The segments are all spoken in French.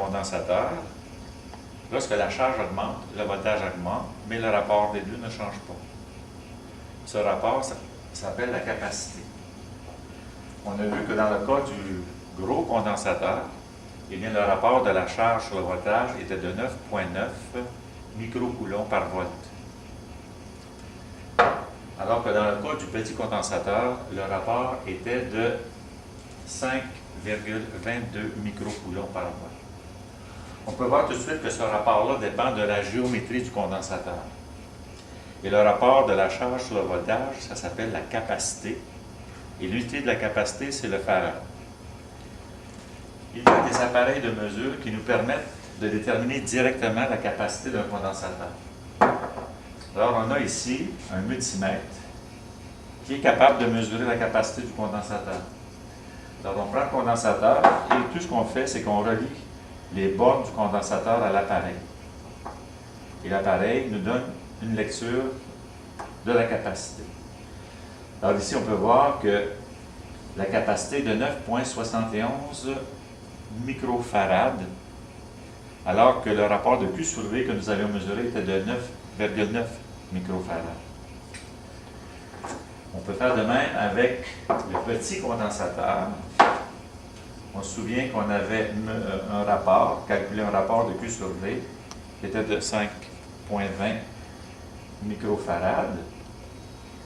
condensateur. Lorsque la charge augmente, le voltage augmente, mais le rapport des deux ne change pas. Ce rapport s'appelle la capacité. On a vu que dans le cas du gros condensateur, eh bien, le rapport de la charge sur le voltage était de 9,9 microcoulombs par volt. Alors que dans le cas du petit condensateur, le rapport était de 5,22 microcoulombs par volt. On peut voir tout de suite que ce rapport-là dépend de la géométrie du condensateur. Et le rapport de la charge sur le voltage, ça s'appelle la capacité. Et l'unité de la capacité, c'est le farad. Il y a des appareils de mesure qui nous permettent de déterminer directement la capacité d'un condensateur. Alors, on a ici un multimètre qui est capable de mesurer la capacité du condensateur. Alors, on prend le condensateur et tout ce qu'on fait, c'est qu'on relie les bornes du condensateur à l'appareil. Et l'appareil nous donne une lecture de la capacité. Alors ici, on peut voir que la capacité est de 9,71 microfarad, alors que le rapport de Q sur V que nous avions mesuré était de 9,9 microfarad. On peut faire de même avec le petit condensateur. On se souvient qu'on avait calculé un rapport de Q sur V qui était de 5,20 microfarad.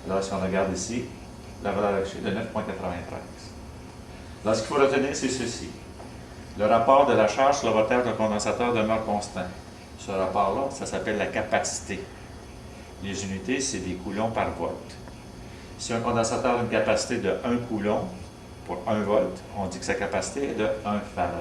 Alors, si on regarde ici, la valeur affichée est de 9,93. Alors, ce qu'il faut retenir, c'est ceci. Le rapport de la charge sur le voltage d'un condensateur demeure constant. Ce rapport-là, ça s'appelle la capacité. Les unités, c'est des coulombs par volt. Si un condensateur a une capacité de 1 coulomb pour 1 volt, on dit que sa capacité est de 1 farad.